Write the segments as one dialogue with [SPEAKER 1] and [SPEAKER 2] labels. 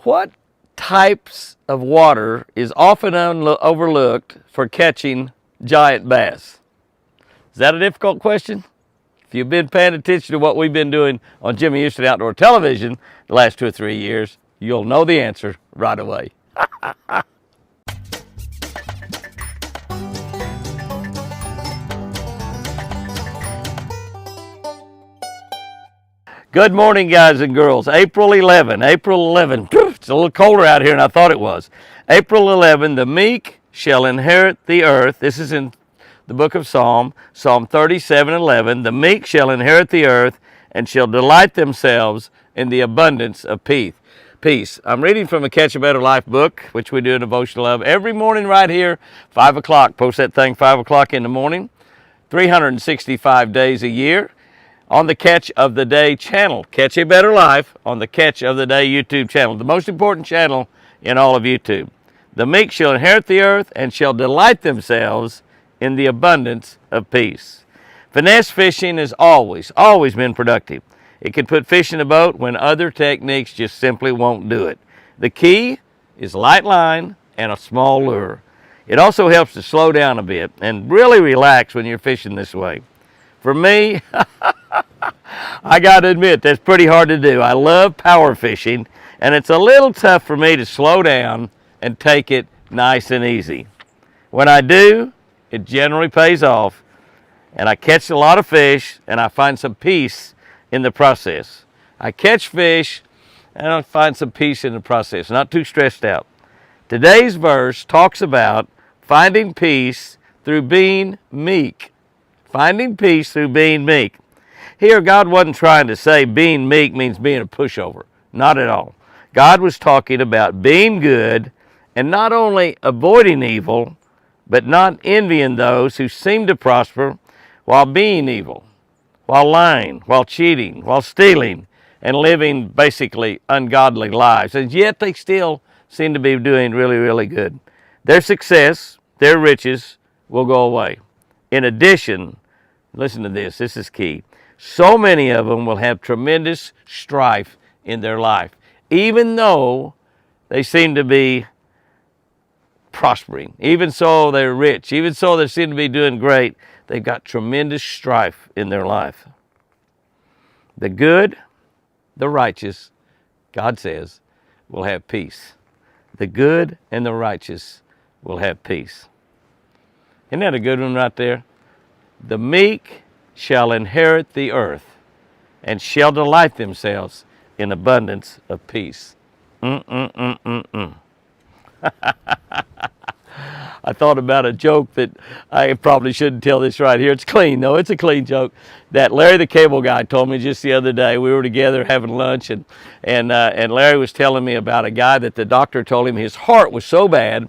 [SPEAKER 1] What types of water is often overlooked for catching giant bass? Is that a difficult question? If you've been paying attention to what we've been doing on Jimmy Houston Outdoor Television the last 2 or 3 years, you'll know the answer right away. Good morning, guys and girls. April 11. It's a little colder out here than I thought it was. April 11, the meek shall inherit the earth. This is in the book of Psalm 37:11. The meek shall inherit the earth and shall delight themselves in the abundance of peace. I'm reading from a Catch a Better Life book, which we do a devotional of every morning right here, 5 o'clock. Post that thing 5 o'clock in the morning, 365 days a year. On the Catch of the Day channel. Catch a Better Life on the Catch of the Day YouTube channel, the most important channel in all of YouTube. The meek shall inherit the earth and shall delight themselves in the abundance of peace. Finesse fishing has always been productive. It can put fish in a boat when other techniques just simply won't do it. The key is light line and a small lure. It also helps to slow down a bit and really relax when you're fishing this way. For me, I got to admit, that's pretty hard to do. I love power fishing, and it's a little tough for me to slow down and take it nice and easy. When I do, it generally pays off, and I catch a lot of fish, and I find some peace in the process. I catch fish, and I find some peace in the process, not too stressed out. Today's verse talks about finding peace through being meek. Finding peace through being meek. Here, God wasn't trying to say being meek means being a pushover. Not at all. God was talking about being good and not only avoiding evil, but not envying those who seem to prosper while being evil, while lying, while cheating, while stealing, and living basically ungodly lives. And yet they still seem to be doing really, really good. Their success, their riches will go away. In addition, listen to this, this is key. So many of them will have tremendous strife in their life, even though they seem to be prospering. Even so, they're rich. Even so, they seem to be doing great. They've got tremendous strife in their life. The good, the righteous, God says, will have peace. The good and the righteous will have peace. Isn't that a good one right there? The meek shall inherit the earth and shall delight themselves in abundance of peace. I thought about a joke that I probably shouldn't tell this right here. It's clean, though. It's a clean joke that Larry the cable guy told me just the other day. We were together having lunch, and Larry was telling me about a guy that the doctor told him his heart was so bad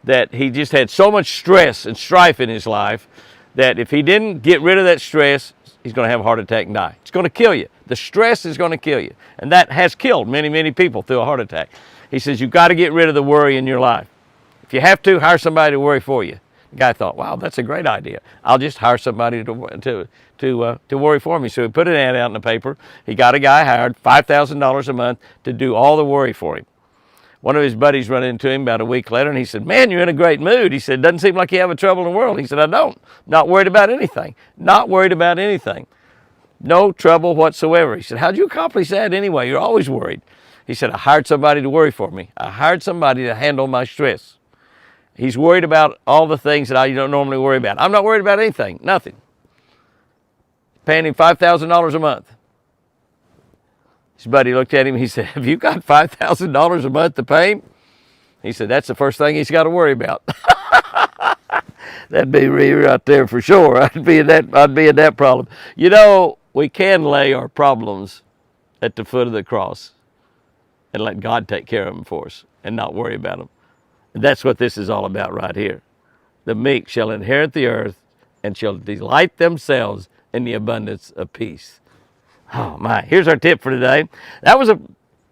[SPEAKER 1] that he just had so much stress and strife in his life that if he didn't get rid of that stress, he's going to have a heart attack and die. It's going to kill you. The stress is going to kill you. And that has killed many, many people through a heart attack. He says, you've got to get rid of the worry in your life. If you have to, hire somebody to worry for you. The guy thought, wow, that's a great idea. I'll just hire somebody to worry for me. So he put an ad out in the paper. He got a guy hired, $5,000 a month, to do all the worry for him. One of his buddies run into him about a week later, and he said, man, you're in a great mood. He said, doesn't seem like you have a trouble in the world. He said, I don't. Not worried about anything. Not worried about anything. No trouble whatsoever. He said, how'd you accomplish that anyway? You're always worried. He said, I hired somebody to worry for me. I hired somebody to handle my stress. He's worried about all the things that I don't normally worry about. I'm not worried about anything, nothing. Paying him $5,000 a month. His buddy looked at him and he said, have you got $5,000 a month to pay him? He said, that's the first thing he's got to worry about. That'd be me right there for sure. I'd be in that problem. You know, we can lay our problems at the foot of the cross and let God take care of them for us and not worry about them. And that's what this is all about right here. The meek shall inherit the earth and shall delight themselves in the abundance of peace. Oh my, here's our tip for today. That was a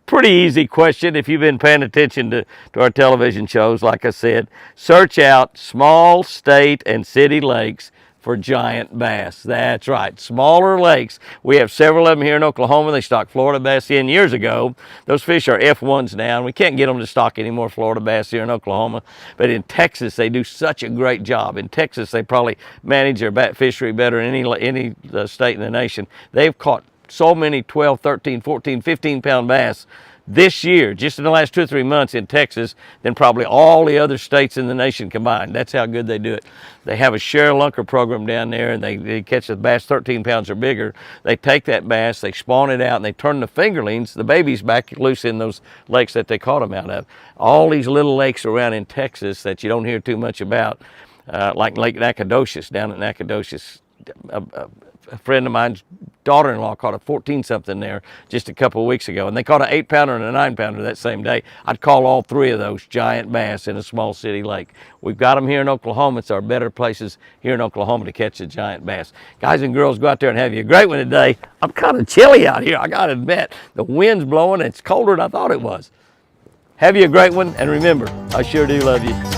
[SPEAKER 1] pretty easy question if you've been paying attention to our television shows. Like I said, search out small state and city lakes for giant bass. That's right, smaller lakes. We have several of them here in Oklahoma. They stock Florida bass in years ago. Those fish are F1s now, and we can't get them to stock any more Florida bass here in Oklahoma. But in Texas, they do such a great job. In Texas, they probably manage their fishery better than any state in the nation. They've caught so many 12, 13, 14, 15-pound bass this year, just in the last 2 or 3 months in Texas, than probably all the other states in the nation combined. That's how good they do it. They have a share lunker program down there, and they catch the bass 13 pounds or bigger. They take that bass, they spawn it out, and they turn the fingerlings, the babies, back loose in those lakes that they caught them out of. All these little lakes around in Texas that you don't hear too much about, like Lake Nacogdoches, down at Nacogdoches. A friend of mine's daughter-in-law caught a 14-something there just a couple of weeks ago, and they caught an 8-pounder and a 9-pounder that same day. I'd call all 3 of those giant bass in a small city lake. We've got them here in Oklahoma. It's our better places here in Oklahoma to catch the giant bass. Guys and girls, go out there and have you a great one today. I'm kind of chilly out here, I got to admit. The wind's blowing. It's colder than I thought it was. Have you a great one, and remember, I sure do love you.